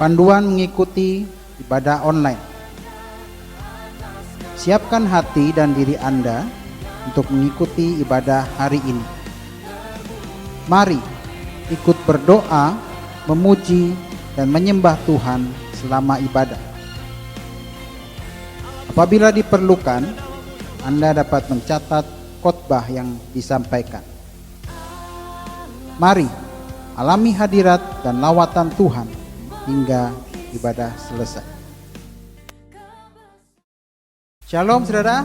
Panduan mengikuti ibadah online. Siapkan hati dan diri Anda untuk mengikuti ibadah hari ini. Mari ikut berdoa, memuji, dan menyembah Tuhan selama ibadah. Apabila diperlukan, Anda dapat mencatat khotbah yang disampaikan. Mari alami hadirat dan lawatan Tuhan hingga ibadah selesai. Shalom saudara.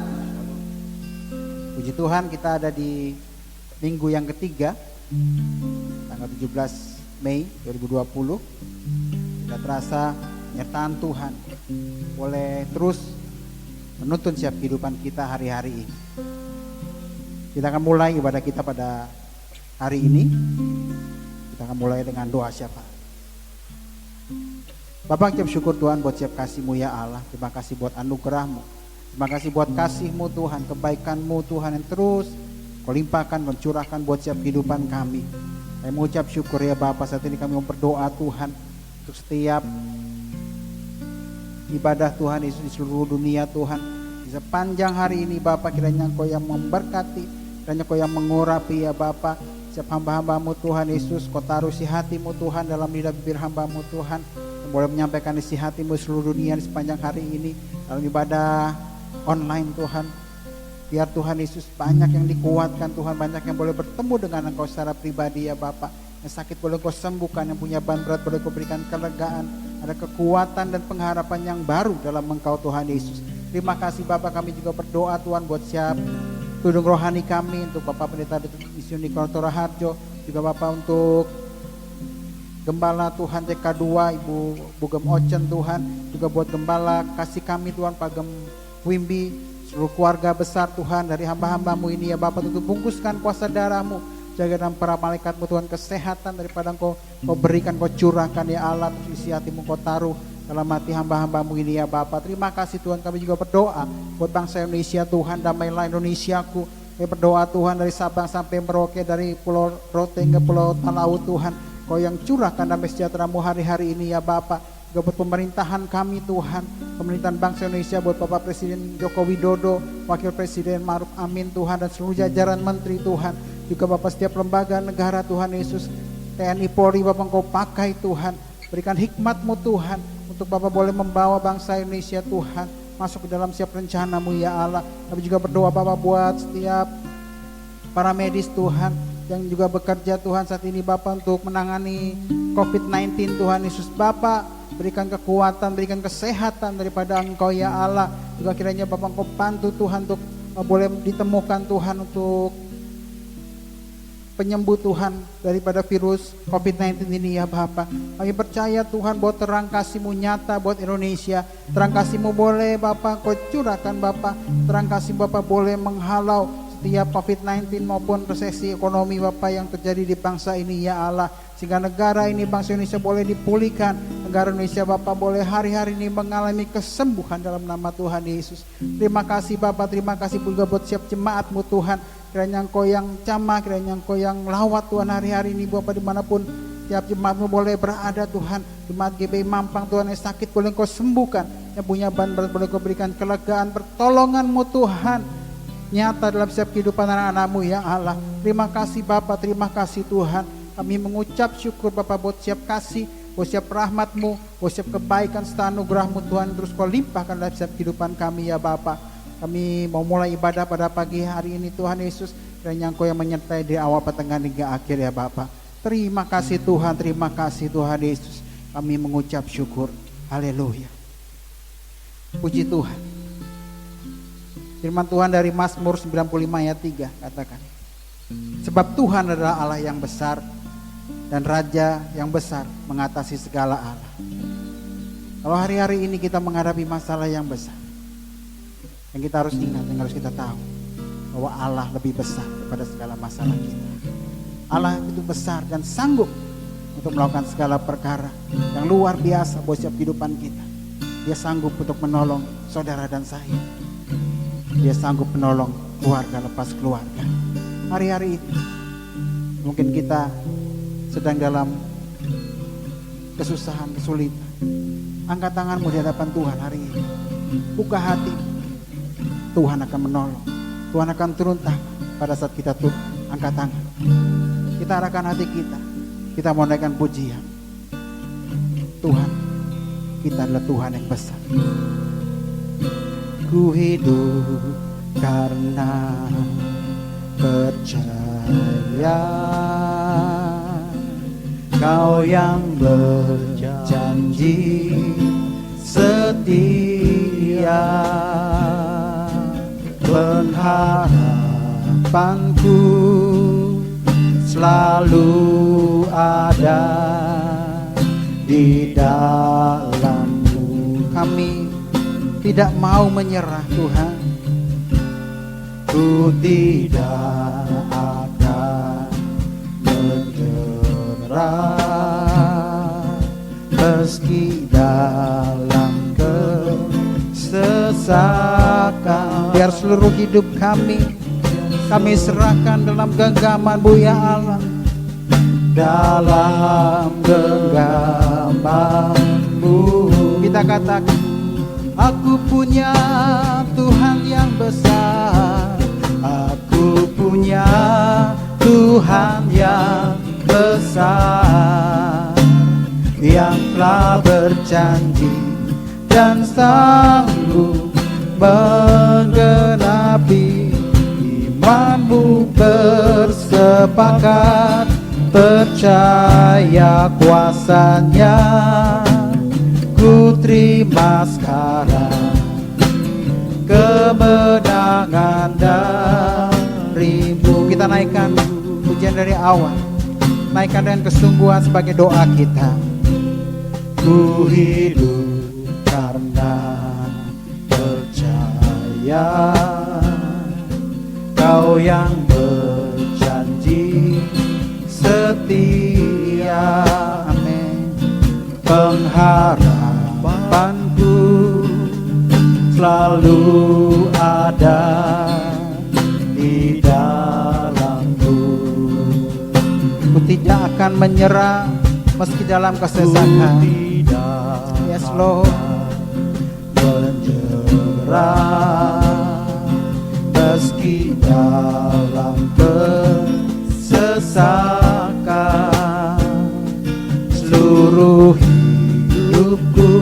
Puji Tuhan, kita ada di minggu yang ketiga, tanggal 17 Mei 2020. Tidak terasa penyertaan Tuhan boleh terus menuntun setiap kehidupan kita hari-hari ini. Kita akan mulai ibadah kita pada hari ini. Kita akan mulai dengan doa syafaat. Bapak, ucap syukur Tuhan buat setiap kasih-Mu ya Allah. Terima kasih buat anugerah-Mu. Terima kasih buat kasih-Mu Tuhan, kebaikan-Mu Tuhan yang terus Kau limpahkan dan curahkan buat setiap kehidupan kami. Kami mengucap syukur ya Bapak, saat ini kami mau berdoa Tuhan untuk setiap ibadah Tuhan Yesus di seluruh dunia Tuhan. Di sepanjang hari ini Bapak, kiranya Kau yang memberkati, kiranya Kau yang mengurapi ya Bapak. Setiap hamba-hamba-Mu Tuhan Yesus, Kau taruh isi hati-Mu Tuhan dalam lidah bibir hamba-Mu Tuhan, yang boleh menyampaikan isi hati-Mu seluruh dunia di sepanjang hari ini dalam ibadah online Tuhan. Biar Tuhan Yesus banyak yang dikuatkan Tuhan, banyak yang boleh bertemu dengan Engkau secara pribadi ya Bapak. Yang sakit boleh Kau sembuhkan, yang punya beban berat boleh Kau berikan kelegaan. Ada kekuatan dan pengharapan yang baru dalam Engkau Tuhan Yesus. Terima kasih Bapak, kami juga berdoa Tuhan buat siap tudung rohani kami, untuk Bapak Pendeta Misiun Nikola Harjo, juga Bapak untuk Gembala Tuhan TK2 Ibu Bugem Ocen Tuhan, juga buat Gembala kasih kami Tuhan Pak Gem Wimbi, seluruh keluarga besar Tuhan dari hamba-hamba-Mu ini ya Bapak, tutup bungkuskan kuasa darah-Mu, jaga dalam para malaikat-Mu Tuhan kesehatan daripada Kau berikan, Kau curahkan ya Allah, terus isi hati-Mu Kau taruh dalam hati hamba-hamba-Mu ini ya Bapak. Terima kasih Tuhan, kami juga berdoa buat bangsa Indonesia Tuhan, damailah Indonesiaku. Kami berdoa Tuhan dari Sabang sampai Merauke, dari Pulau Rote ke Pulau Talaut Tuhan, Kau yang curahkan damai sejahtera-Mu hari-hari ini ya Bapak. Juga buat pemerintahan kami Tuhan, pemerintahan bangsa Indonesia, buat Bapak Presiden Joko Widodo, Wakil Presiden Maruf Amin Tuhan, dan seluruh jajaran menteri Tuhan. Juga Bapak setiap lembaga negara Tuhan Yesus, TNI Polri Bapak Kau pakai Tuhan, berikan hikmat-Mu Tuhan, untuk Bapak boleh membawa bangsa Indonesia Tuhan masuk ke dalam setiap rencana-Mu ya Allah. Kami juga berdoa Bapak buat setiap para medis Tuhan yang juga bekerja Tuhan saat ini Bapak untuk menangani COVID-19 Tuhan Yesus. Bapak berikan kekuatan, berikan kesehatan daripada Engkau ya Allah. Juga kiranya Bapak Engkau bantu Tuhan untuk boleh ditemukan Tuhan untuk penyembuh Tuhan daripada virus COVID-19 ini ya Bapak. Kami percaya Tuhan bahwa terang kasih-Mu nyata buat Indonesia. Terang kasih-Mu boleh Bapak Kau curahkan Bapak. Terang kasih Bapak boleh menghalau setiap COVID-19 maupun resesi ekonomi Bapak yang terjadi di bangsa ini ya Allah. Sehingga negara ini, bangsa Indonesia boleh dipulihkan. Negara Indonesia Bapak boleh hari-hari ini mengalami kesembuhan dalam nama Tuhan Yesus. Terima kasih Bapak, terima kasih juga buat siap jemaat-Mu Tuhan. Kiranya Engkau yang jamah, kiranya Engkau yang lawat Tuhan hari-hari ini Bapak, dimanapun tiap jemaat-Mu boleh berada Tuhan. Jemaat GBI Mampang Tuhan yang sakit boleh Engkau sembuhkan, yang punya beban berat boleh Engkau berikan kelegaan. Pertolongan-Mu Tuhan nyata dalam setiap kehidupan anak-anak-Mu ya Allah. Terima kasih Bapak, terima kasih Tuhan. Kami mengucap syukur Bapak buat siap kasih, buat siap rahmat-Mu, buat siap kebaikan serta anugerah-Mu Tuhan, terus Kau limpahkan dalam setiap kehidupan kami ya Bapak. Kami mau mulai ibadah pada pagi hari ini Tuhan Yesus, kiranya Engkau yang menyertai di awal, pertengahan hingga akhir ya Bapak. Terima kasih Tuhan, terima kasih Tuhan Yesus. Kami mengucap syukur. Haleluya. Puji Tuhan. Firman Tuhan dari Mazmur 95 ayat 3 katakan, sebab Tuhan adalah Allah yang besar dan Raja yang besar mengatasi segala Allah. Kalau hari-hari ini kita menghadapi masalah yang besar, yang kita harus ingat, yang harus kita tahu, bahwa Allah lebih besar daripada segala masalah kita. Allah itu besar dan sanggup untuk melakukan segala perkara yang luar biasa buat setiap kehidupan kita. Dia sanggup untuk menolong saudara dan saya. Dia sanggup menolong keluarga lepas keluarga. Hari-hari ini mungkin kita sedang dalam kesusahan, kesulitan. Angkat tanganmu di hadapan Tuhan hari ini. Buka hati. Tuhan akan menolong. Tuhan akan turun tangan pada saat kita angkat tangan. Kita arahkan hati kita. Kita mau naikkan pujian. Tuhan, kita adalah Tuhan yang besar. Ku hidup karena percaya Kau yang berjanji setia, pengharapanku selalu ada di dalam-Mu. Kami tidak mau menyerah Tuhan. Ku tidak akan menyerah meski dalam kesesakan. Biar seluruh hidup kami serahkan dalam genggaman-Mu ya Allah. Dalam genggaman-Mu kita katakan, aku punya Tuhan yang besar. Aku punya Tuhan yang besar, yang telah berjanji dan sanggup menggenapi. Iman-Mu bersepakat, percaya kuasa-Nya. Ku terima sekarang kemenangan dari-Mu. Kita naikkan pujian dari awal. Naikkan dengan kesungguhan sebagai doa kita. Ku hidup karena percaya Kau yang berjanji setia. Amin. Pengharapanku selalu ada di dalam-Mu. Ku tidak akan menyerah meski dalam kesesakan. Yes Lord. Menyerah meski dalam kesesakan. Seluruh hidupku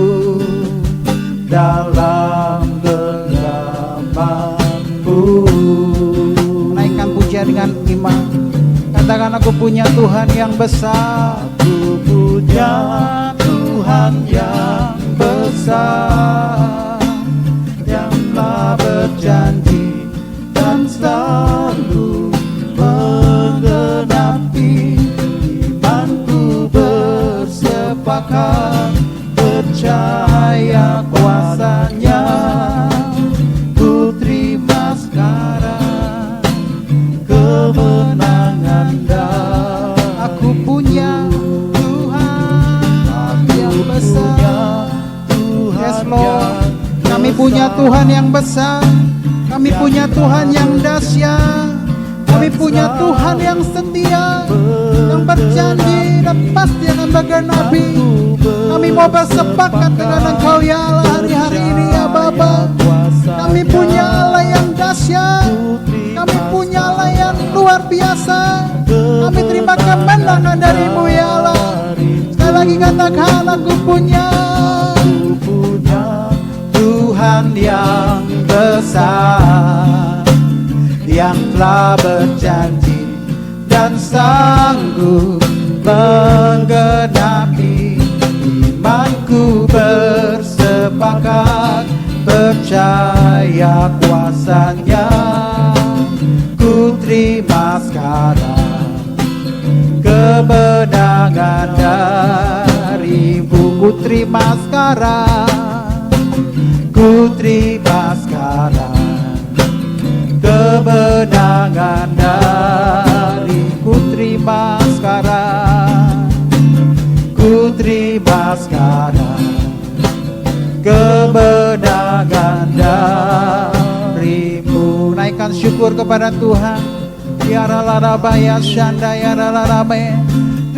dalam genggaman-Mu. Naikkan pujian dengan iman. Katakan, aku punya Tuhan yang besar. Aku punya Tuhan yang besar, yang telah berjanji dan selalu menggenapi. Imanku bersepakat, percaya kuasa-Nya. Ku terima sekarang kemenangan dan aku punya Tuhan yang besar. Yes Lord, kami punya Tuhan yang besar. Kami punya Tuhan yang dahsyat. Kami punya Tuhan yang setia, yang berjanji dan pasti akan bergenapi. Kami mau bersepakat dengan Engkau ya Allah hari-hari ini ya Bapa. Kami punya Allah yang dahsyat. Kami punya Allah yang luar biasa. Kami terima kemenangan dari-Mu ya Allah. Sekali lagi katakan, aku punya Tuhan yang besar, yang telah berjanji dan sanggup menggenapi. Imanku bersepakat, percaya kuasa-Nya. Ku terima sekarang kemenangan dari-Mu. Ku terima sekarang, ku terima sekarang kemenangan dari-Ku. Terima sekarang, ku terima sekarang kemenangan dari-Mu. Naikkan syukur kepada Tuhan. Ya Ralarabaya Shanda ya Ralarabaya.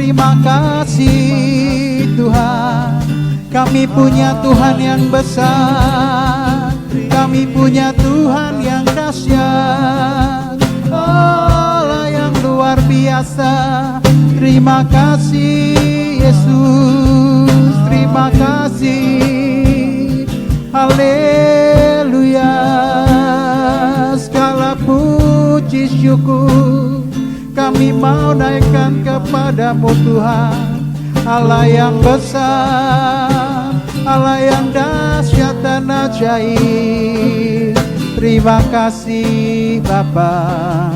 terima kasih Tuhan. Kami punya Tuhan yang besar, kami punya Tuhan yang dahsyat, Allah yang luar biasa. Terima kasih Yesus, terima kasih. Haleluya. Segala puji syukur kami mau naikkan kepadamu Tuhan, Allah yang besar, Allah yang dahsyat dan ajaib. Terima kasih Bapa,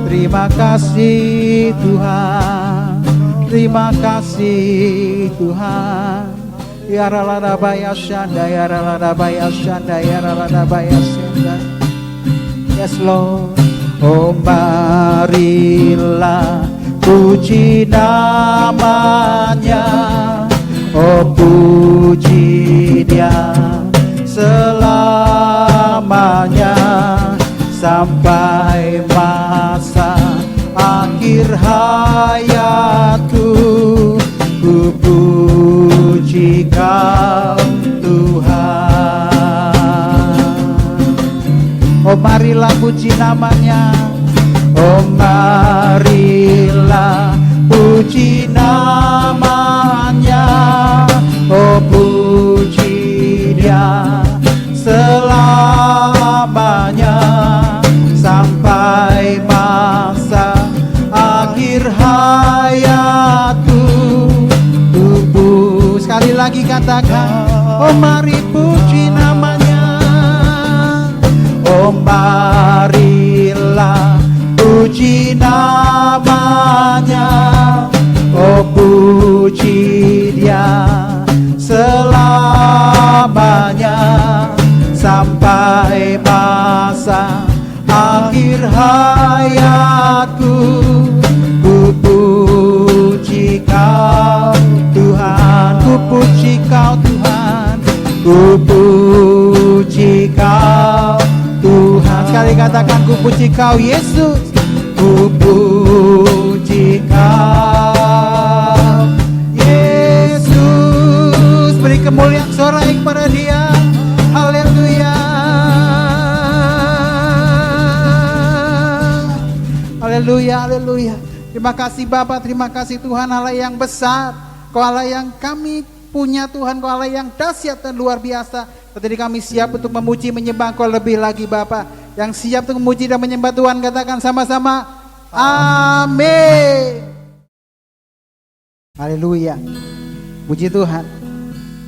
terima kasih Tuhan, terima kasih Tuhan. Ya Raladabaya Shanda, Ya Raladabaya Shanda, Ya Raladabaya Shanda. Yes Lord. Oh marilah puji namanya, oh puji Dia selamanya, sampai masa akhir hayatku. Ku puji Kau Tuhan. Oh marilah puji namanya, oh marilah puji namanya, oh puji Dia selamanya, sampai masa akhir hayatku. Tubuh sekali lagi katakan, oh mari puji namanya. Oh marilah puji namanya, oh puji Dia selamanya, sampai masa akhir hayatku. Ku puji Kau Tuhan, ku puji Kau Tuhan, ku puji Kau Tuhan. Sekali katakan, ku puji Kau Yesus, ku puji Kau Yesus. Beri kemuliaan sorai kepada Dia. Haleluya, haleluya, haleluya. Terima kasih Bapa, terima kasih Tuhan, Allah yang besar. Kau Allah yang kami punya Tuhan, Kau Allah yang dahsyat dan luar biasa. Tadi kami siap untuk memuji menyembah Kau lebih lagi Bapa. Yang siap untuk memuji dan menyembah Tuhan, katakan sama-sama amin. Haleluya, puji Tuhan.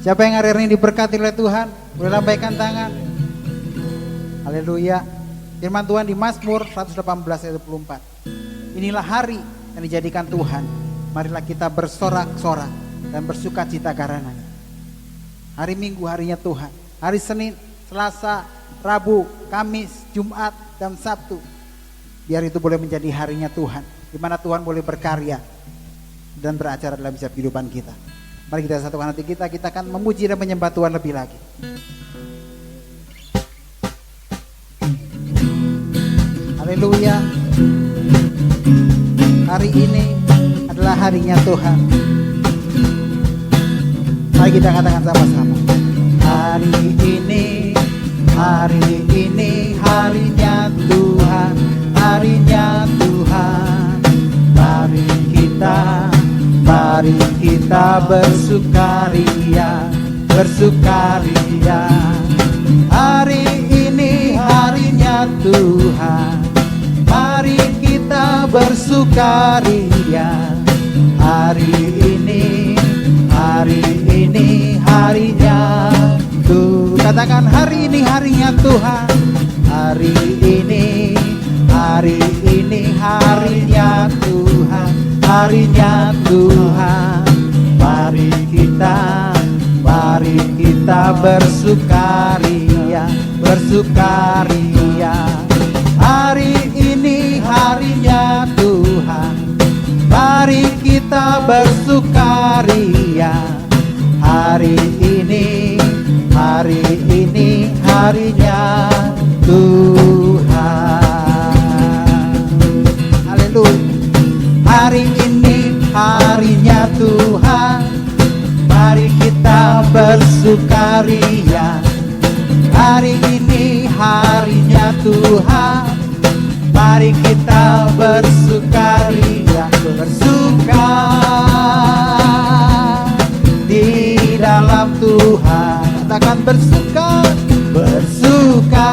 Siapa yang hari ini diberkati oleh Tuhan, boleh lambaikan tangan. Haleluya. Firman Tuhan di Mazmur 118 ayat 24. Inilah hari yang dijadikan Tuhan, marilah kita bersorak-sorak dan bersuka cita karenanya. Hari Minggu harinya Tuhan, hari Senin, Selasa, Rabu, Kamis, Jumat, dan Sabtu. Biar itu boleh menjadi harinya Tuhan, di mana Tuhan boleh berkarya dan beracara dalam setiap kehidupan kita. Mari kita satukan hati kita akan memuji dan menyembah Tuhan lebih lagi. Haleluya. Hari ini adalah harinya Tuhan. Mari kita katakan sama-sama. Hari ini harinya Tuhan, harinya Tuhan. Mari kita bersukaria, bersukaria. Hari ini harinya Tuhan, mari kita bersukaria. Hari ini harinya Tuhan. Katakan, hari ini harinya Tuhan. Hari ini harinya Tuhan, harinya Tuhan. Mari kita bersukaria, bersukaria. Hari ini harinya Tuhan, mari kita bersukaria. Hari ini harinya Tuhan. Haleluya. Hari ini harinya bersukaria. Hari ini harinya Tuhan, mari kita bersukaria, bersuka di dalam Tuhan. Katakan bersuka, bersuka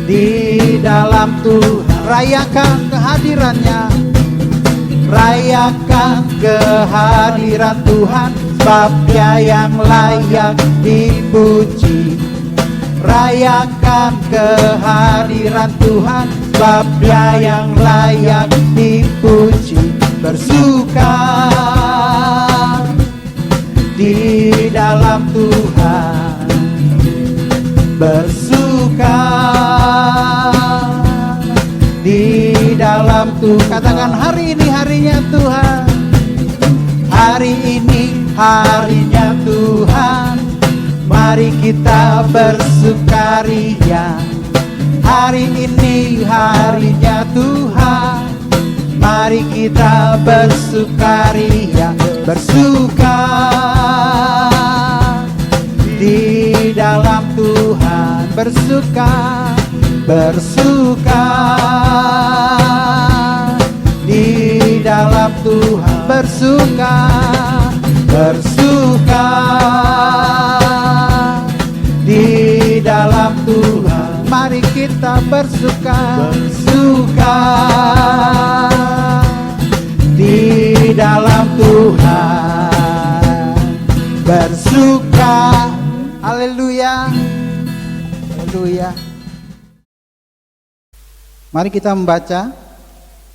di dalam Tuhan. Rayakan kehadirannya, rayakan kehadiran Tuhan, sebab Dia yang layak dipuji. Rayakan kehadiran Tuhan, sebab Dia yang layak dipuji. Bersuka di dalam Tuhan, bersuka di dalam Tuhan. Katakan hari ini harinya Tuhan, hari ini harinya Tuhan, mari kita bersukaria. Hari ini harinya Tuhan, mari kita bersukaria, bersuka di dalam Tuhan, bersuka, bersuka di dalam Tuhan, bersuka, bersuka di dalam Tuhan. Mari kita bersuka, bersuka di dalam Tuhan, bersuka. Haleluya, haleluya. Mari kita membaca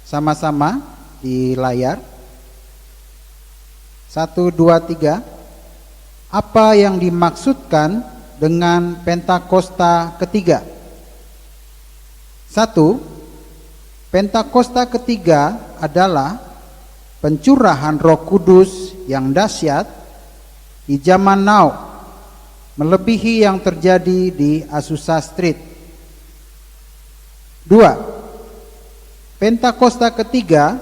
sama-sama di layar. 1, 2, 3. Apa yang dimaksudkan dengan Pentakosta ketiga? 1. Pentakosta ketiga adalah pencurahan Roh Kudus yang dahsyat di zaman now, melebihi yang terjadi di Azusa Street. 2. Pentakosta ketiga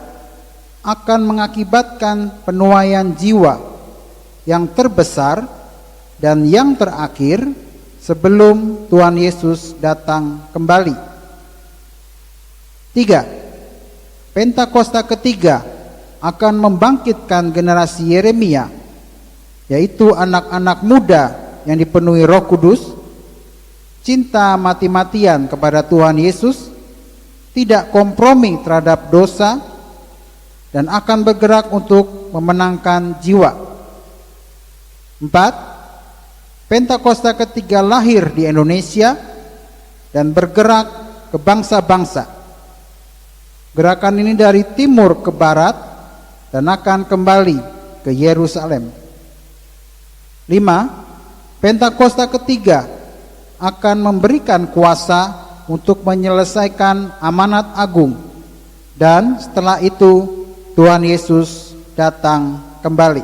akan mengakibatkan penuaian jiwa yang terbesar dan yang terakhir sebelum Tuhan Yesus datang kembali. 3. Pentakosta ketiga akan membangkitkan generasi Yeremia, yaitu anak-anak muda yang dipenuhi Roh Kudus, cinta mati-matian kepada Tuhan Yesus, tidak kompromi terhadap dosa, dan akan bergerak untuk memenangkan jiwa. 4. Pentakosta ketiga lahir di Indonesia dan bergerak ke bangsa-bangsa. Gerakan ini dari timur ke barat dan akan kembali ke Yerusalem. 5. Pentakosta ketiga akan memberikan kuasa untuk menyelesaikan amanat agung, dan setelah itu Tuhan Yesus datang kembali.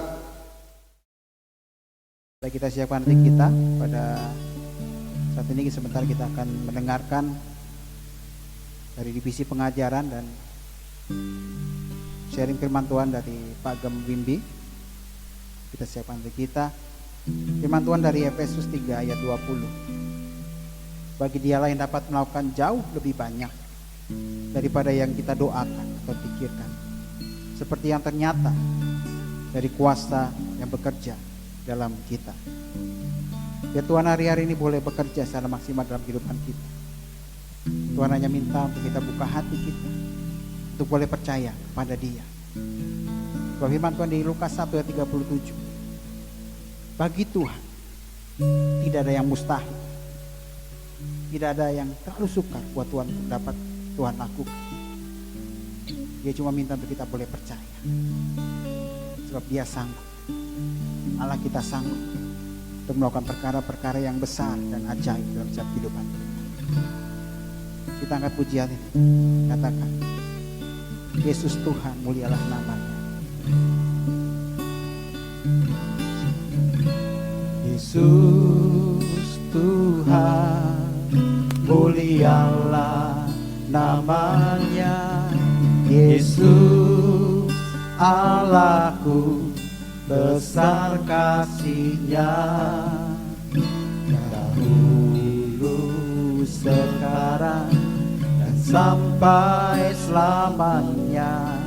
Baik, kita siapkan hati kita pada saat ini. Sebentar kita akan mendengarkan dari divisi pengajaran dan sharing firman Tuhan dari Pak Gem Wimbi. Kita siapkan hati kita. Firman Tuhan dari Efesus 3 ayat 20. Bagi Dialah yang dapat melakukan jauh lebih banyak daripada yang kita doakan atau pikirkan, seperti yang ternyata dari kuasa yang bekerja dalam kita. Ya Tuhan, hari-hari ini boleh bekerja secara maksimal dalam kehidupan kita. Tuhan hanya minta untuk kita buka hati kita untuk boleh percaya kepada Dia. Sebab firman Tuhan di Lukas 1 ayat 37, bagi Tuhan tidak ada yang mustahil, tidak ada yang terlalu sukar buat Tuhan untuk dapat Tuhan lakukan. Dia cuma minta untuk kita boleh percaya, sebab Dia sanggup. Allah kita sanggup untuk melakukan perkara-perkara yang besar dan ajaib dalam setiap kehidupan kita. Kita angkat pujian ini, katakan, Yesus Tuhan, mulialah namanya. Yesus Tuhan, mulialah namanya. Yesus Allahku, besar kasih-Nya, dahulu, sekarang, dan sampai selamanya.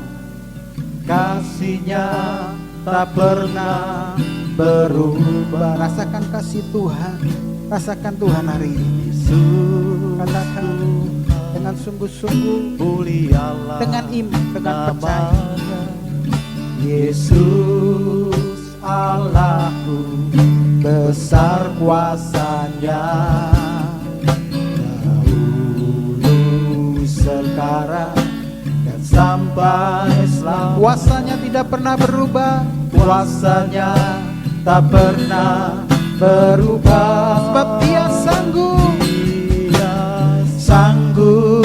Kasih-Nya tak pernah berubah. Rasakan kasih Tuhan, rasakan Tuhan hari ini. Katakan dengan sungguh-sungguh, Mulialah dengan iman, dengan percaya. namanya. Yesus Allahku, besar kuasa-Nya, dahulu, sekarang, dan sampai selamanya. Kuasanya tidak pernah berubah, Kuasa-Nya tak pernah berubah. sebab Dia sanggup. Dia sanggup,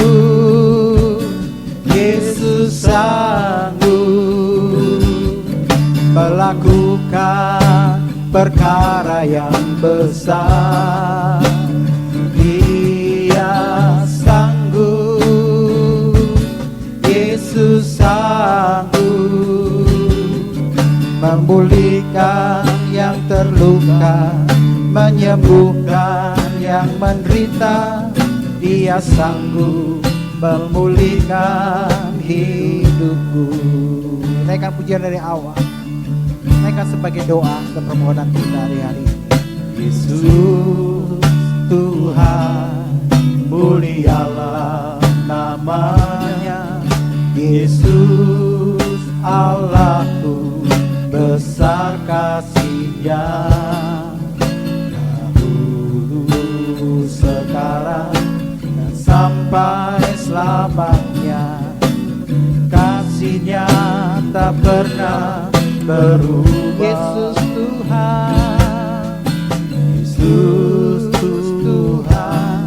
Yesus sanggup melakukan perkara yang besar. Dia sanggup, Yesus sanggup memulihkan yang terluka, menyembuhkan yang menderita. Dia sanggup memulihkan hidupku. Naikkan pujian dari awal, naikkan sebagai doa dan permohonan kita hari-hari ini. Yesus Tuhan, mulialah namanya. Yesus Allahku, besar kasih-Nya, dahulu, sekarang, dan sampai selamanya. Kasih-Nya tak pernah berubah. Yesus Tuhan, Yesus Tuhan,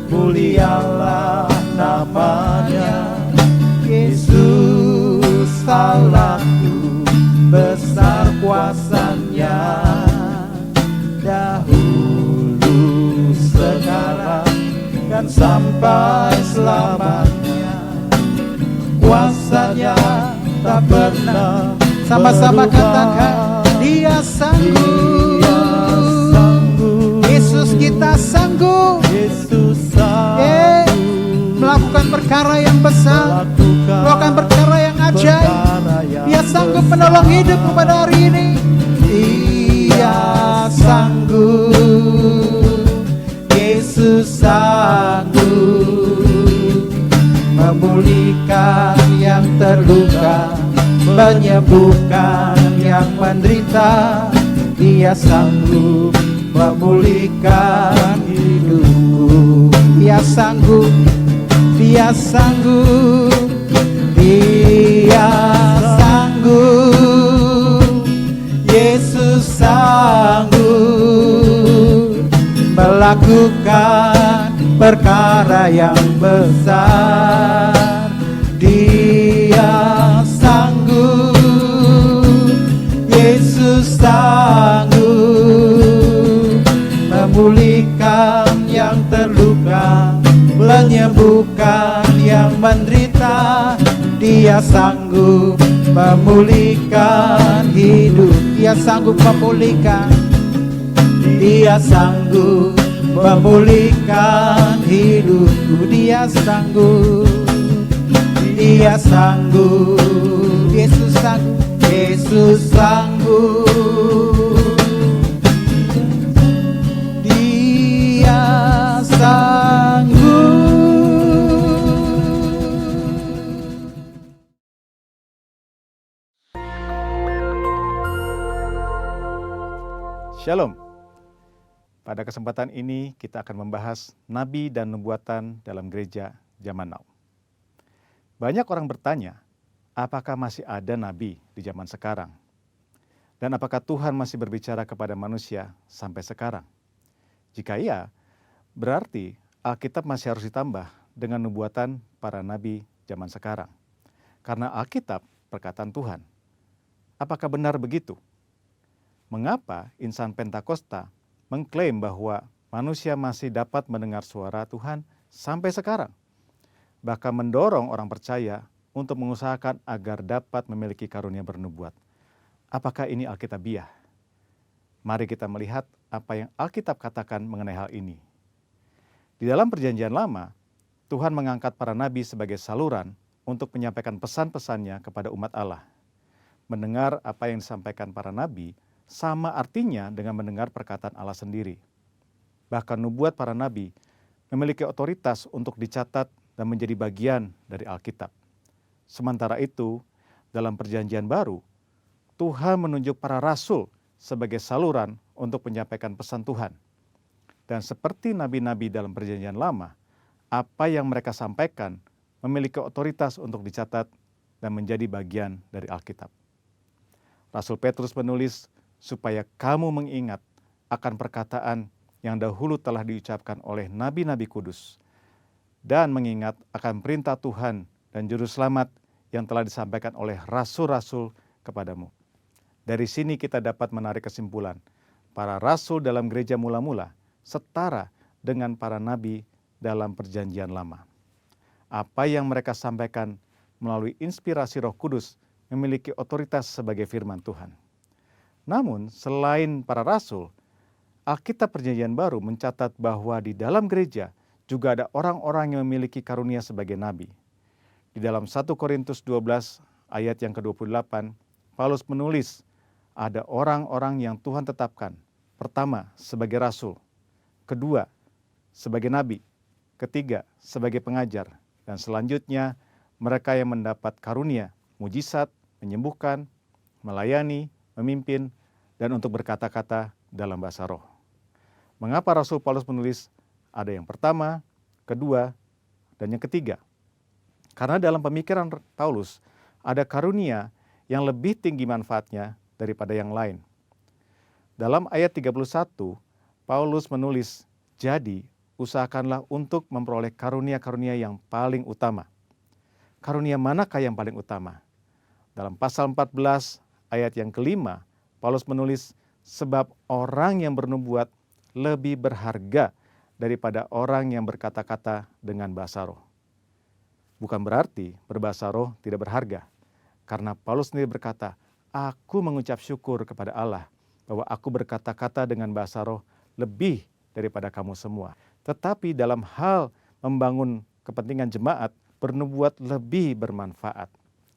mulialah namanya. Yesus Allahku, besar kuasa-Nya, dahulu, sekarang, dan sampai selamanya. Kuasa-Nya tak pernah sama-sama berubah. katakan, Dia sanggup. Dia sanggup. Yesus kita sanggup Yesus sanggup melakukan perkara yang besar, melakukan perkara yang ajaib. Dia sanggup menolong hidupmu pada hari ini. Dia sanggup, Yesus sanggup memulihkan yang terluka, menyembuhkan yang menderita. Dia sanggup memulihkan hidupku. Dia sanggup, Dia sanggup, Dia sanggup, Yesus sanggup melakukan perkara yang besar. Dia sanggup, Yesus sanggup memulihkan yang terluka, menyembuhkan yang menderita. Dia sanggup memulihkan hidup. Dia sanggup memulihkan. Dia sanggup memulihkan hidupku. Dia sanggup. Dia sanggup. Yesus sanggup. Yesus sanggup. Dia sanggup. Shalom. Pada kesempatan ini kita akan membahas nabi dan nubuatan dalam gereja zaman now. Banyak orang bertanya, apakah masih ada nabi di zaman sekarang? Dan apakah Tuhan masih berbicara kepada manusia sampai sekarang? Jika iya, berarti Alkitab masih harus ditambah dengan nubuatan para nabi zaman sekarang. Karena Alkitab perkataan Tuhan. Apakah benar begitu? Mengapa insan Pentakosta mengklaim bahwa manusia masih dapat mendengar suara Tuhan sampai sekarang? Bahkan mendorong orang percaya untuk mengusahakan agar dapat memiliki karunia bernubuat. Apakah ini Alkitabiah? Mari kita melihat apa yang Alkitab katakan mengenai hal ini. Di dalam Perjanjian Lama, Tuhan mengangkat para nabi sebagai saluran untuk menyampaikan pesan-pesannya kepada umat Allah. Mendengar apa yang disampaikan para nabi sama artinya dengan mendengar perkataan Allah sendiri. Bahkan nubuat para nabi memiliki otoritas untuk dicatat dan menjadi bagian dari Alkitab. Sementara itu, dalam Perjanjian Baru, Tuhan menunjuk para rasul sebagai saluran untuk menyampaikan pesan Tuhan. Dan seperti nabi-nabi dalam Perjanjian Lama, apa yang mereka sampaikan memiliki otoritas untuk dicatat dan menjadi bagian dari Alkitab. Rasul Petrus menulis, supaya kamu mengingat akan perkataan yang dahulu telah diucapkan oleh nabi-nabi kudus, dan mengingat akan perintah Tuhan dan juru selamat yang telah disampaikan oleh rasul-rasul kepadamu. Dari sini kita dapat menarik kesimpulan, para rasul dalam gereja mula-mula setara dengan para nabi dalam Perjanjian Lama. Apa yang mereka sampaikan melalui inspirasi Roh Kudus memiliki otoritas sebagai firman Tuhan. Namun, selain para rasul, Alkitab Perjanjian Baru mencatat bahwa di dalam gereja juga ada orang-orang yang memiliki karunia sebagai nabi. Di dalam 1 Korintus 12 ayat yang ke-28, Paulus menulis, ada orang-orang yang Tuhan tetapkan. Pertama, sebagai rasul. Kedua, sebagai nabi. Ketiga, sebagai pengajar. Dan selanjutnya, mereka yang mendapat karunia, mujizat, menyembuhkan, melayani, memimpin, dan untuk berkata-kata dalam bahasa roh. Mengapa Rasul Paulus menulis ada yang pertama, kedua, dan yang ketiga? Karena dalam pemikiran Paulus ada karunia yang lebih tinggi manfaatnya daripada yang lain. Dalam ayat 31, Paulus menulis, jadi usahakanlah untuk memperoleh karunia-karunia yang paling utama. Karunia manakah yang paling utama? Dalam pasal 14 ayat yang kelima, Paulus menulis, sebab orang yang bernubuat lebih berharga daripada orang yang berkata-kata dengan bahasa roh. Bukan berarti berbahasa roh tidak berharga. Karena Paulus sendiri berkata, aku mengucap syukur kepada Allah bahwa aku berkata-kata dengan bahasa roh lebih daripada kamu semua. Tetapi dalam hal membangun kepentingan jemaat, bernubuat lebih bermanfaat.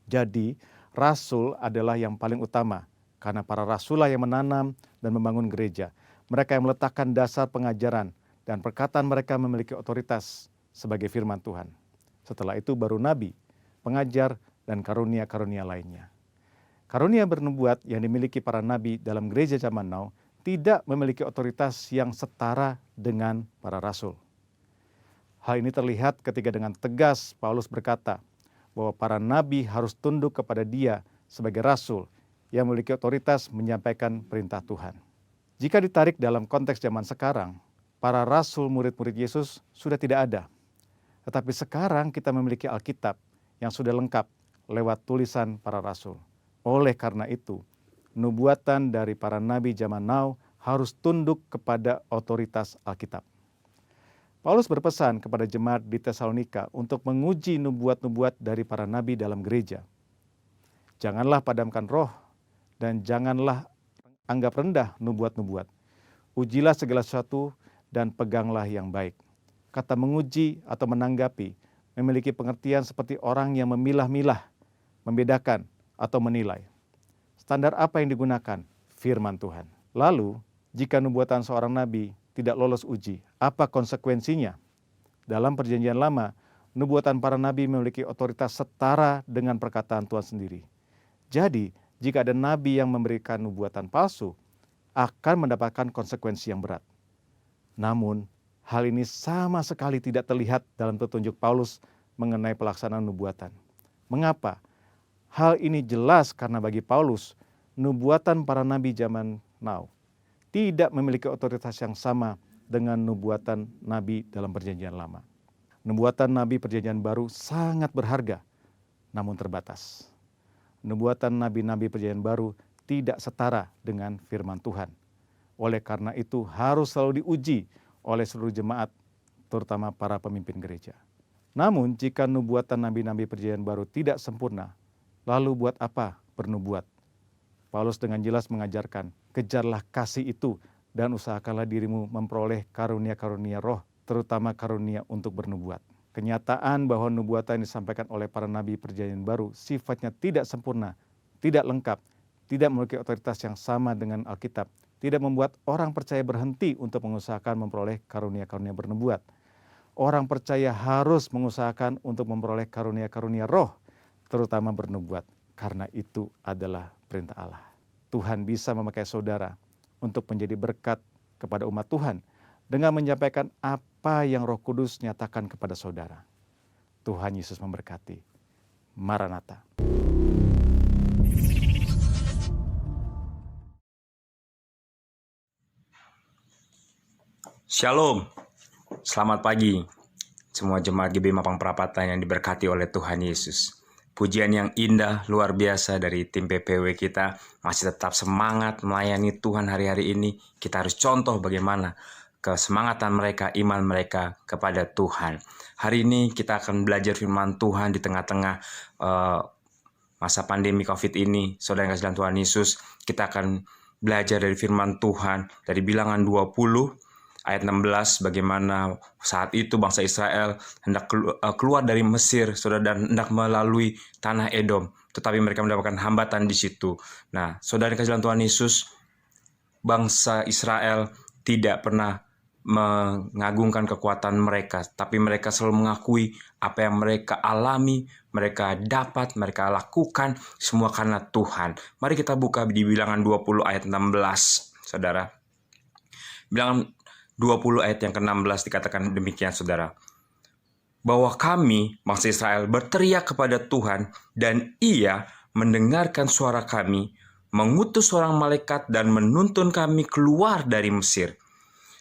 Jadi, rasul adalah yang paling utama. Karena para rasul yang menanam dan membangun gereja. Mereka yang meletakkan dasar pengajaran dan perkataan mereka memiliki otoritas sebagai firman Tuhan. Setelah itu baru nabi, pengajar, dan karunia-karunia lainnya. Karunia bernubuat yang dimiliki para nabi dalam gereja zaman now tidak memiliki otoritas yang setara dengan para rasul. Hal ini terlihat ketika dengan tegas Paulus berkata bahwa para nabi harus tunduk kepada dia sebagai rasul yang memiliki otoritas menyampaikan perintah Tuhan. Jika ditarik dalam konteks zaman sekarang, para rasul murid-murid Yesus sudah tidak ada. Tetapi sekarang kita memiliki Alkitab yang sudah lengkap lewat tulisan para rasul. Oleh karena itu, nubuatan dari para nabi zaman now harus tunduk kepada otoritas Alkitab. Paulus berpesan kepada jemaat di Tesalonika untuk menguji nubuat-nubuat dari para nabi dalam gereja. Janganlah padamkan roh, dan janganlah anggap rendah nubuat-nubuat. Ujilah segala sesuatu dan peganglah yang baik. Kata menguji atau menanggapi memiliki pengertian seperti orang yang memilah-milah, membedakan atau menilai. Standar apa yang digunakan? Firman Tuhan. Lalu, jika nubuatan seorang nabi tidak lolos uji, apa konsekuensinya? Dalam Perjanjian Lama, nubuatan para nabi memiliki otoritas setara dengan perkataan Tuhan sendiri. Jadi, jika ada nabi yang memberikan nubuatan palsu, akan mendapatkan konsekuensi yang berat. Namun, hal ini sama sekali tidak terlihat dalam petunjuk Paulus mengenai pelaksanaan nubuatan. Mengapa? Hal ini jelas karena bagi Paulus, nubuatan para nabi zaman now tidak memiliki otoritas yang sama dengan nubuatan nabi dalam Perjanjian Lama. Nubuatan nabi Perjanjian Baru sangat berharga, namun terbatas. Nubuatan nabi-nabi Perjanjian Baru tidak setara dengan firman Tuhan. Oleh karena itu harus selalu diuji oleh seluruh jemaat, terutama para pemimpin gereja. Namun jika nubuatan nabi-nabi Perjanjian Baru tidak sempurna, lalu buat apa bernubuat? Paulus dengan jelas mengajarkan, kejarlah kasih itu dan usahakanlah dirimu memperoleh karunia-karunia roh, terutama karunia untuk bernubuat. Kenyataan bahwa nubuatan yang disampaikan oleh para nabi perjanjian baru sifatnya tidak sempurna, tidak lengkap, tidak memiliki otoritas yang sama dengan Alkitab, tidak membuat orang percaya berhenti untuk mengusahakan memperoleh karunia-karunia bernubuat. Orang percaya harus mengusahakan untuk memperoleh karunia-karunia roh, terutama bernubuat, karena itu adalah perintah Allah. Tuhan bisa memakai saudara untuk menjadi berkat kepada umat Tuhan dengan menyampaikan apa yang Roh Kudus nyatakan kepada saudara. Tuhan Yesus memberkati. Maranatha. Shalom, selamat pagi semua jemaat GB Mampang Perapatan yang diberkati oleh Tuhan Yesus. Pujian yang indah, luar biasa dari tim PPW kita, masih tetap semangat melayani Tuhan hari-hari ini. Kita harus contoh bagaimana kesemangatan mereka, iman mereka kepada Tuhan. Hari ini kita akan belajar firman Tuhan di tengah-tengah masa pandemi COVID ini. Saudara yang kasih dalam Tuhan Yesus, kita akan belajar dari firman Tuhan dari Bilangan 20 ayat 16, bagaimana saat itu bangsa Israel hendak keluar dari Mesir, saudara, dan hendak melalui tanah Edom, tetapi mereka mendapatkan hambatan di situ. Nah, saudara kasih dalam Tuhan Yesus, bangsa Israel tidak pernah mengagungkan kekuatan mereka, tapi mereka selalu mengakui apa yang mereka alami, mereka dapat, mereka lakukan, semua karena Tuhan. Mari kita buka di Bilangan 20 ayat 16, saudara. Bilangan 20 ayat yang ke-16 dikatakan demikian, saudara. Bahwa kami, bangsa Israel, berteriak kepada Tuhan dan Ia mendengarkan suara kami, mengutus seorang malaikat dan menuntun kami keluar dari Mesir.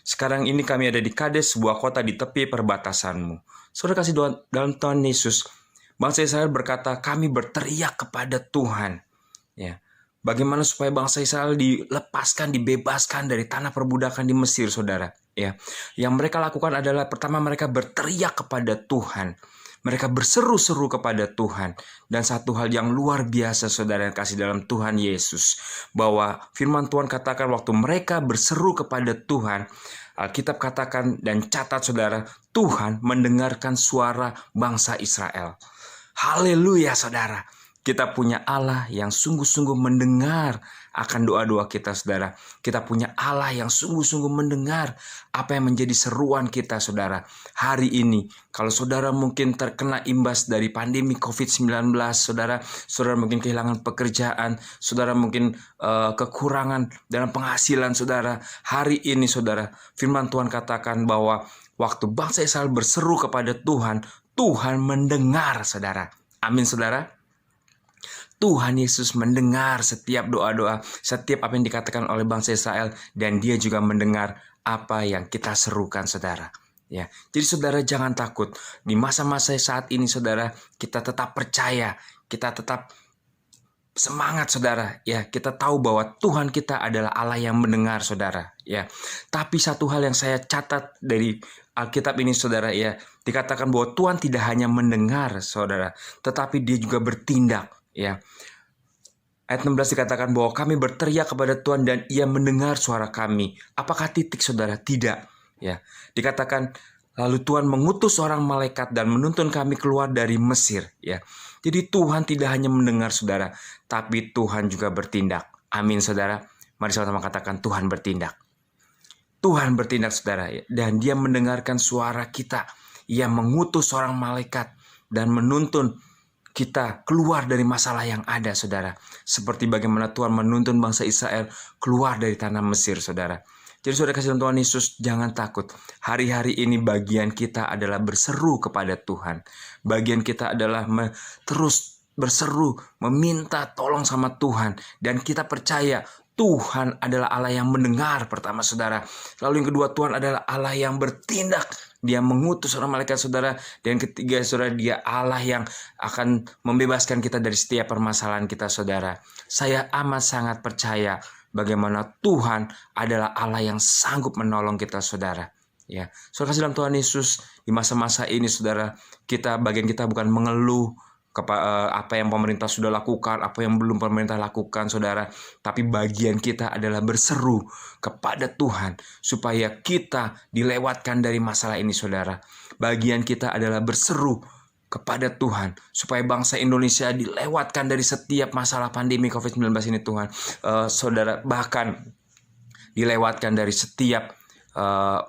Sekarang ini kami ada di Kades, sebuah kota di tepi perbatasanmu. Saudara kasih dalam Tuhan Yesus, bangsa Israel berkata, kami berteriak kepada Tuhan. Ya. Bagaimana supaya bangsa Israel dilepaskan, dibebaskan dari tanah perbudakan di Mesir, saudara. Ya, yang mereka lakukan adalah pertama mereka berteriak kepada Tuhan. Mereka berseru-seru kepada Tuhan. Dan satu hal yang luar biasa, saudara yang kasih dalam Tuhan Yesus, bahwa firman Tuhan katakan waktu mereka berseru kepada Tuhan, Alkitab katakan dan catat, saudara, Tuhan mendengarkan suara bangsa Israel. Haleluya, saudara. Kita punya Allah yang sungguh-sungguh mendengar akan doa-doa kita, saudara. Kita punya Allah yang sungguh-sungguh mendengar apa yang menjadi seruan kita, saudara. Hari ini, kalau saudara mungkin terkena imbas dari pandemi COVID-19, saudara mungkin kehilangan pekerjaan, saudara mungkin kekurangan dalam penghasilan, saudara. Hari ini, saudara, firman Tuhan katakan bahwa waktu bangsa Israel berseru kepada Tuhan, Tuhan mendengar, saudara. Amin, saudara. Tuhan Yesus mendengar setiap doa-doa, setiap apa yang dikatakan oleh bangsa Israel, dan Dia juga mendengar apa yang kita serukan, saudara. Ya, jadi saudara jangan takut. Di masa-masa saat ini, saudara, kita tetap percaya, kita tetap semangat, saudara. Ya, kita tahu bahwa Tuhan kita adalah Allah yang mendengar, saudara. Ya, tapi satu hal yang saya catat dari Alkitab ini, saudara, ya, dikatakan bahwa Tuhan tidak hanya mendengar, saudara, tetapi Dia juga bertindak. Ya, ayat 16 dikatakan bahwa kami berteriak kepada Tuhan dan Ia mendengar suara kami. Apakah titik, saudara? Tidak. Ya, dikatakan lalu Tuhan mengutus seorang malaikat dan menuntun kami keluar dari Mesir. Ya, jadi Tuhan tidak hanya mendengar, saudara, tapi Tuhan juga bertindak. Amin, saudara. Mari sama-sama katakan Tuhan bertindak. Tuhan bertindak, saudara, dan Dia mendengarkan suara kita. Ia mengutus seorang malaikat dan menuntun kita keluar dari masalah yang ada, saudara. Seperti bagaimana Tuhan menuntun bangsa Israel keluar dari tanah Mesir, saudara. Jadi saudara kasih dalam Tuhan Yesus, jangan takut. Hari-hari ini bagian kita adalah berseru kepada Tuhan. Bagian kita adalah terus berseru, meminta tolong sama Tuhan. Dan kita percaya Tuhan adalah Allah yang mendengar, pertama, saudara. Lalu yang kedua, Tuhan adalah Allah yang bertindak. Dia mengutus seorang malaikat, saudara. Dan ketiga, saudara, Dia Allah yang akan membebaskan kita dari setiap permasalahan kita, saudara. Saya amat sangat percaya bagaimana Tuhan adalah Allah yang sanggup menolong kita, saudara. Ya, saudara kasih dalam Tuhan Yesus, di masa-masa ini, saudara, bagian kita bukan mengeluh, apa yang pemerintah sudah lakukan, apa yang belum pemerintah lakukan, saudara. Tapi bagian kita adalah berseru kepada Tuhan supaya kita dilewatkan dari masalah ini, saudara. Bagian kita adalah berseru kepada Tuhan supaya bangsa Indonesia dilewatkan dari setiap masalah pandemi COVID-19 ini, Tuhan. Saudara, bahkan dilewatkan dari setiap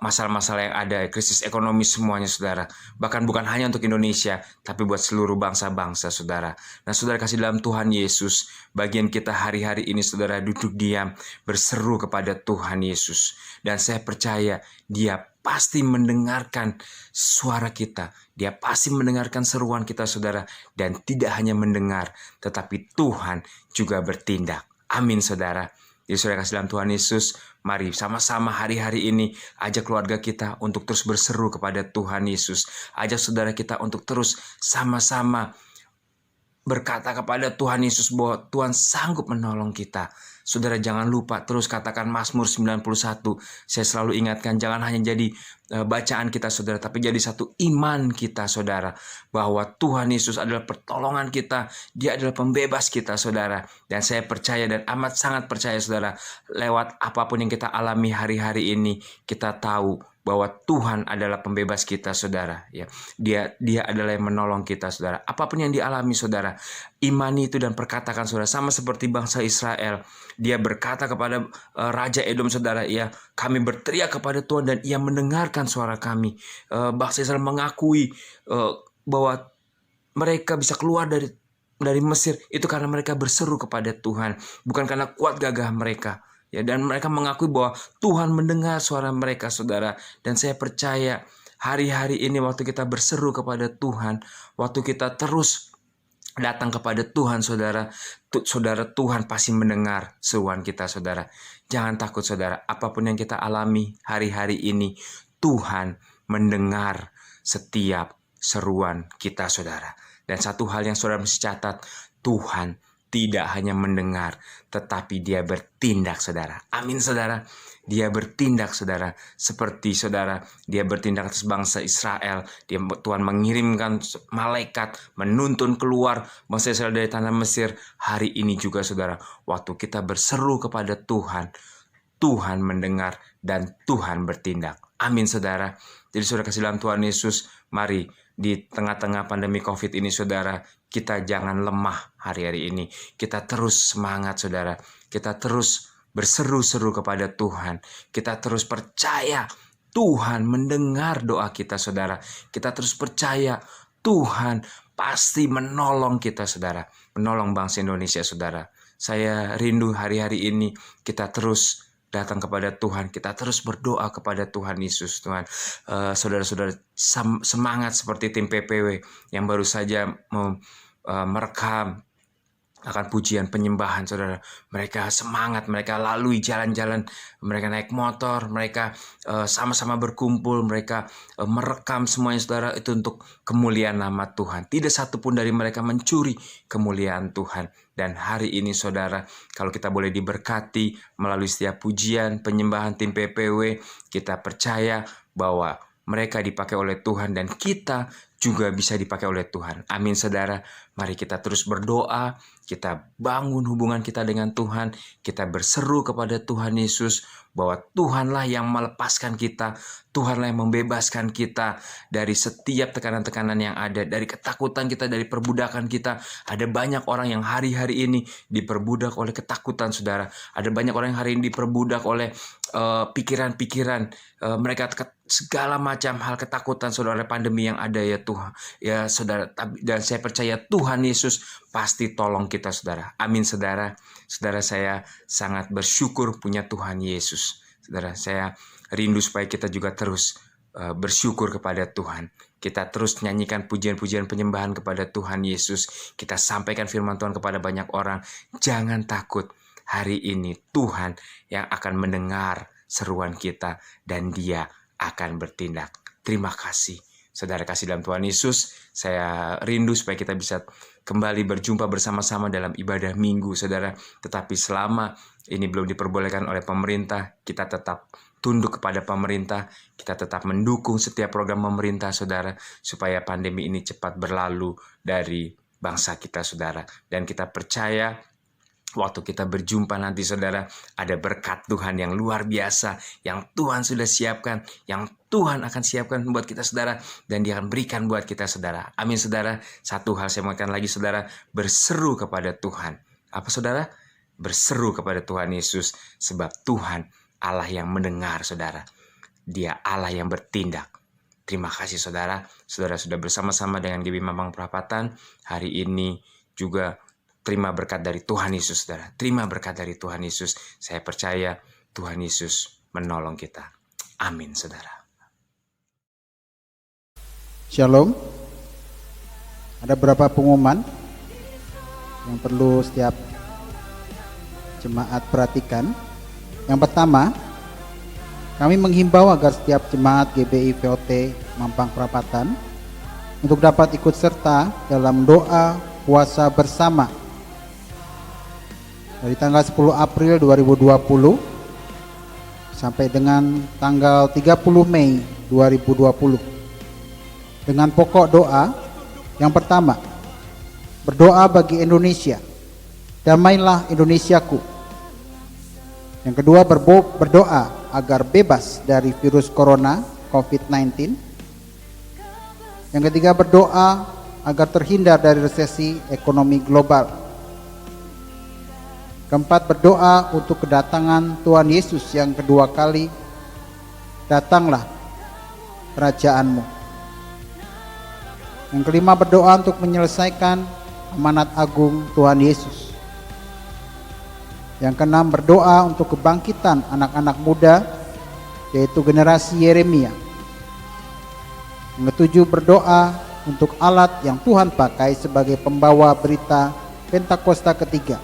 masalah-masalah yang ada, krisis ekonomi semuanya, saudara. Bahkan bukan hanya untuk Indonesia, tapi buat seluruh bangsa-bangsa, saudara. Nah, saudara kasih dalam Tuhan Yesus, bagian kita hari-hari ini, saudara, duduk diam, berseru kepada Tuhan Yesus. Dan saya percaya Dia pasti mendengarkan suara kita. Dia pasti mendengarkan seruan kita, saudara. Dan tidak hanya mendengar, tetapi Tuhan juga bertindak. Amin, saudara. Jadi saudara kasih dalam Tuhan Yesus, mari sama-sama hari-hari ini ajak keluarga kita untuk terus berseru kepada Tuhan Yesus. Ajak saudara kita untuk terus sama-sama berkata kepada Tuhan Yesus bahwa Tuhan sanggup menolong kita. Saudara jangan lupa terus katakan Mazmur 91. Saya selalu ingatkan, jangan hanya jadi bacaan kita, saudara, tapi jadi satu iman kita, saudara, bahwa Tuhan Yesus adalah pertolongan kita. Dia adalah pembebas kita, saudara. Dan saya percaya dan amat sangat percaya, saudara, lewat apapun yang kita alami hari-hari ini, kita tahu bahwa Tuhan adalah pembebas kita, saudara. Ya, Dia adalah yang menolong kita, saudara. Apapun yang dialami, saudara, imani itu dan perkatakan, saudara. Sama seperti bangsa Israel, dia berkata kepada Raja Edom, saudara, ya, kami berteriak kepada Tuhan dan Ia mendengarkan suara kami. Bangsa Israel mengakui bahwa mereka bisa keluar dari Mesir itu karena mereka berseru kepada Tuhan, bukan karena kuat gagah mereka. Ya, dan mereka mengakui bahwa Tuhan mendengar suara mereka, saudara. Dan saya percaya hari-hari ini waktu kita berseru kepada Tuhan, waktu kita terus datang kepada Tuhan, saudara, Tuhan pasti mendengar seruan kita, saudara. Jangan takut, saudara. Apapun yang kita alami hari-hari ini, Tuhan mendengar setiap seruan kita, saudara. Dan satu hal yang saudara mesti catat, Tuhan tidak hanya mendengar, tetapi Dia bertindak, saudara. Amin, saudara. Dia bertindak, saudara. Seperti, saudara, Dia bertindak atas bangsa Israel. Tuhan mengirimkan malaikat menuntun keluar bangsa Israel dari tanah Mesir. Hari ini juga, saudara, waktu kita berseru kepada Tuhan, Tuhan mendengar dan Tuhan bertindak. Amin, saudara. Jadi saudara kasih dalam Tuhan Yesus, mari di tengah-tengah pandemi COVID ini, saudara, kita jangan lemah hari-hari ini. Kita terus semangat, saudara. Kita terus berseru-seru kepada Tuhan. Kita terus percaya Tuhan mendengar doa kita, saudara. Kita terus percaya Tuhan pasti menolong kita, saudara. Menolong bangsa Indonesia, saudara. Saya rindu hari-hari ini kita terus datang kepada Tuhan, kita terus berdoa kepada Tuhan Yesus, Tuhan. Saudara-saudara, semangat seperti tim PPW yang baru saja merekam akan pujian penyembahan, saudara. Mereka semangat, mereka lalui jalan-jalan, mereka naik motor, mereka sama-sama berkumpul, mereka merekam semuanya, saudara, itu untuk kemuliaan nama Tuhan. Tidak satu pun dari mereka mencuri kemuliaan Tuhan. Dan hari ini, saudara, kalau kita boleh diberkati melalui setiap pujian penyembahan tim PPW, kita percaya bahwa mereka dipakai oleh Tuhan dan kita juga bisa dipakai oleh Tuhan. Amin, saudara. Mari kita terus berdoa, kita bangun hubungan kita dengan Tuhan, kita berseru kepada Tuhan Yesus bahwa Tuhanlah yang melepaskan kita, Tuhanlah yang membebaskan kita dari setiap tekanan-tekanan yang ada, dari ketakutan kita, dari perbudakan kita. Ada banyak orang yang hari-hari ini diperbudak oleh ketakutan, saudara. Ada banyak orang yang hari ini diperbudak oleh pikiran-pikiran, mereka segala macam hal ketakutan, saudara, pandemi yang ada, ya Tuhan, ya saudara. Dan saya percaya Tuhan Yesus pasti tolong kita, saudara. Amin, saudara. Saudara, saya sangat bersyukur punya Tuhan Yesus. Saudara, saya rindu supaya kita juga terus bersyukur kepada Tuhan. Kita terus nyanyikan pujian-pujian penyembahan kepada Tuhan Yesus. Kita sampaikan firman Tuhan kepada banyak orang. Jangan takut. Hari ini Tuhan yang akan mendengar seruan kita dan Dia akan bertindak. Terima kasih. Saudara kasih dalam Tuhan Yesus, saya rindu supaya kita bisa kembali berjumpa bersama-sama dalam ibadah minggu, saudara. Tetapi selama ini belum diperbolehkan oleh pemerintah, kita tetap tunduk kepada pemerintah, kita tetap mendukung setiap program pemerintah, saudara, supaya pandemi ini cepat berlalu dari bangsa kita, saudara. Dan kita percaya waktu kita berjumpa nanti, saudara, ada berkat Tuhan yang luar biasa, yang Tuhan sudah siapkan, yang Tuhan akan siapkan buat kita, saudara, dan Dia akan berikan buat kita, saudara. Amin, saudara. Satu hal saya mau katakan lagi, saudara, berseru kepada Tuhan. Apa, saudara? Berseru kepada Tuhan Yesus, sebab Tuhan Allah yang mendengar, saudara. Dia Allah yang bertindak. Terima kasih, saudara. Saudara sudah bersama-sama dengan GB Mampang Perapatan. Hari ini juga terima berkat dari Tuhan Yesus, saudara. Terima berkat dari Tuhan Yesus. Saya percaya Tuhan Yesus menolong kita. Amin, saudara. Shalom. Ada beberapa pengumuman yang perlu setiap jemaat perhatikan. Yang pertama, kami menghimbau agar setiap jemaat GBI VOT Mampang Perapatan untuk dapat ikut serta dalam doa puasa bersama dari tanggal 10 April 2020 sampai dengan tanggal 30 Mei 2020 dengan pokok doa. Yang pertama, berdoa bagi Indonesia, damailah Indonesiaku. Yang kedua, berdoa agar bebas dari virus corona COVID-19. Yang ketiga, berdoa agar terhindar dari resesi ekonomi global. Keempat, berdoa untuk kedatangan Tuhan Yesus yang kedua kali. Datanglah kerajaanmu. Yang kelima, berdoa untuk menyelesaikan amanat agung Tuhan Yesus. Yang keenam, berdoa untuk kebangkitan anak-anak muda, yaitu generasi Yeremia. Yang ketujuh, berdoa untuk alat yang Tuhan pakai sebagai pembawa berita Pentakosta ketiga.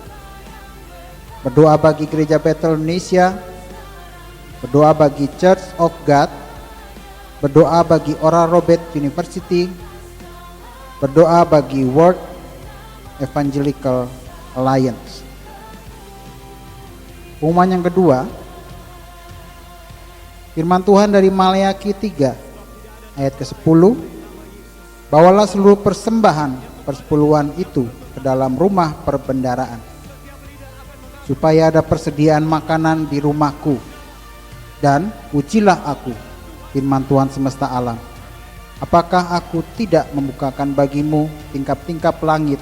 Berdoa bagi Gereja Bethel Indonesia, berdoa bagi Church of God, berdoa bagi Oral Roberts University, berdoa bagi World Evangelical Alliance. Pengumuman yang kedua, firman Tuhan dari Maleakhi 3 ayat ke-10, bawalah seluruh persembahan persepuluhan itu ke dalam rumah perbendaraan, supaya ada persediaan makanan di rumahku, dan ujilah aku, firman Tuhan semesta alam, apakah aku tidak membukakan bagimu tingkap-tingkap langit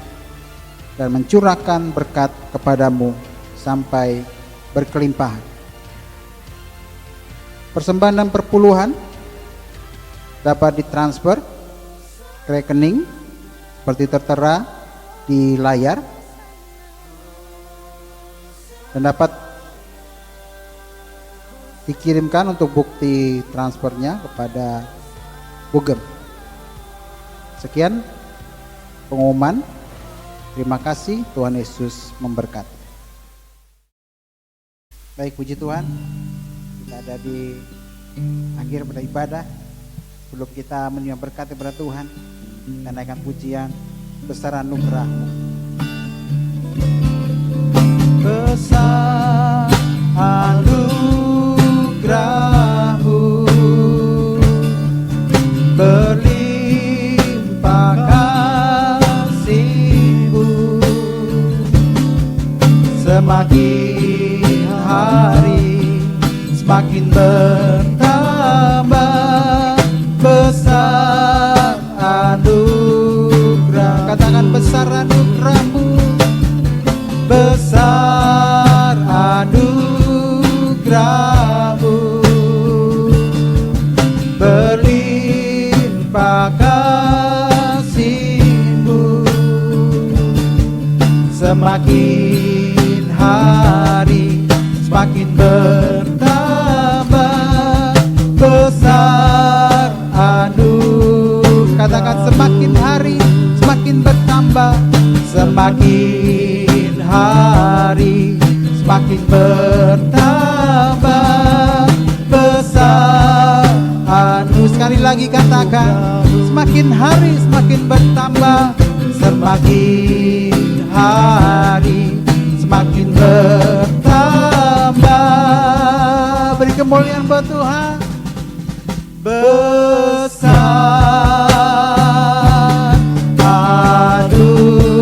dan mencurahkan berkat kepadamu sampai berkelimpahan. Persembahan dan perpuluhan dapat ditransfer ke rekening seperti tertera di layar dan dapat dikirimkan untuk bukti transfernya kepada Bugem. Sekian pengumuman. Terima kasih, Tuhan Yesus memberkati. Baik, puji Tuhan, kita ada di akhir pada ibadah. Sebelum kita menerima berkat kepada Tuhan, kita naikkan pujian besar anugerah-Mu. Besar anugerah-Mu, berlimpah kasih-Mu, semakin hari semakin bertambah. Besar anugerah, katakan besar anugerah-Mu, besar anugerah-Mu, berlimpah kasih-Mu, semakin hari semakin bertambah. Besar anugerah, katakan semakin hari semakin bertambah, semakin hari semakin bertambah. Besar sekali lagi katakan, semakin hari semakin bertambah, semakin hari semakin bertambah. Beri kemuliaan buat Tuhan. Besar anugerah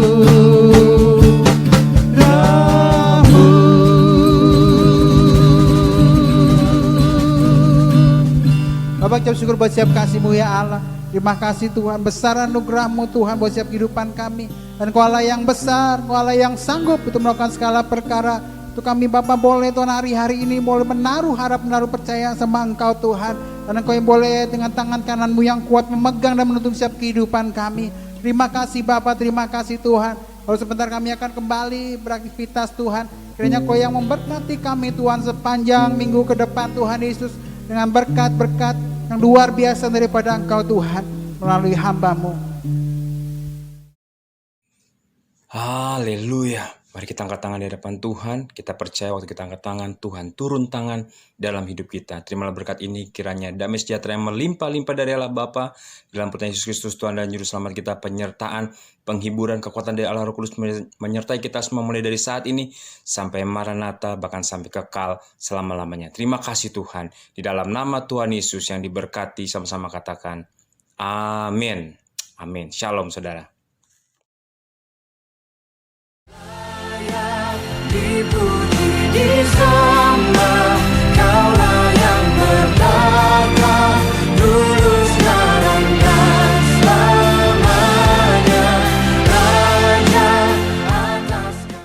Bapak ucap syukur buat setiap kasih-Mu ya Allah. Terima kasih Tuhan, besar anugerah-Mu Tuhan buat setiap kehidupan kami. Dan Kau Allah yang besar, Kau Allah yang sanggup untuk melakukan segala perkara. Itu kami Bapak boleh Tuhan hari-hari ini boleh menaruh harap, menaruh percaya sama Engkau Tuhan. Dan Engkau yang boleh dengan tangan kanan-Mu yang kuat memegang dan menuntun setiap kehidupan kami. Terima kasih Bapak, terima kasih Tuhan. Kalau sebentar kami akan kembali beraktivitas Tuhan. Kiranya Kau yang memberkati kami Tuhan sepanjang minggu ke depan Tuhan Yesus. Dengan berkat-berkat yang luar biasa daripada Engkau Tuhan melalui hamba-Mu. Haleluya. Mari kita angkat tangan di hadapan Tuhan. Kita percaya waktu kita angkat tangan, Tuhan turun tangan dalam hidup kita. Terimalah berkat ini, kiranya damai sejahtera yang melimpah-limpah dari Allah Bapa, dalam pertanyaan Yesus Kristus Tuhan dan Juru Selamat kita, penyertaan, penghiburan, kekuatan dari Allah Roh Kudus menyertai kita semua mulai dari saat ini sampai Maranatha, bahkan sampai kekal selama-lamanya. Terima kasih Tuhan. Di dalam nama Tuhan Yesus yang diberkati, sama-sama katakan, amin. Amin. Shalom saudara. Dipuji di sana.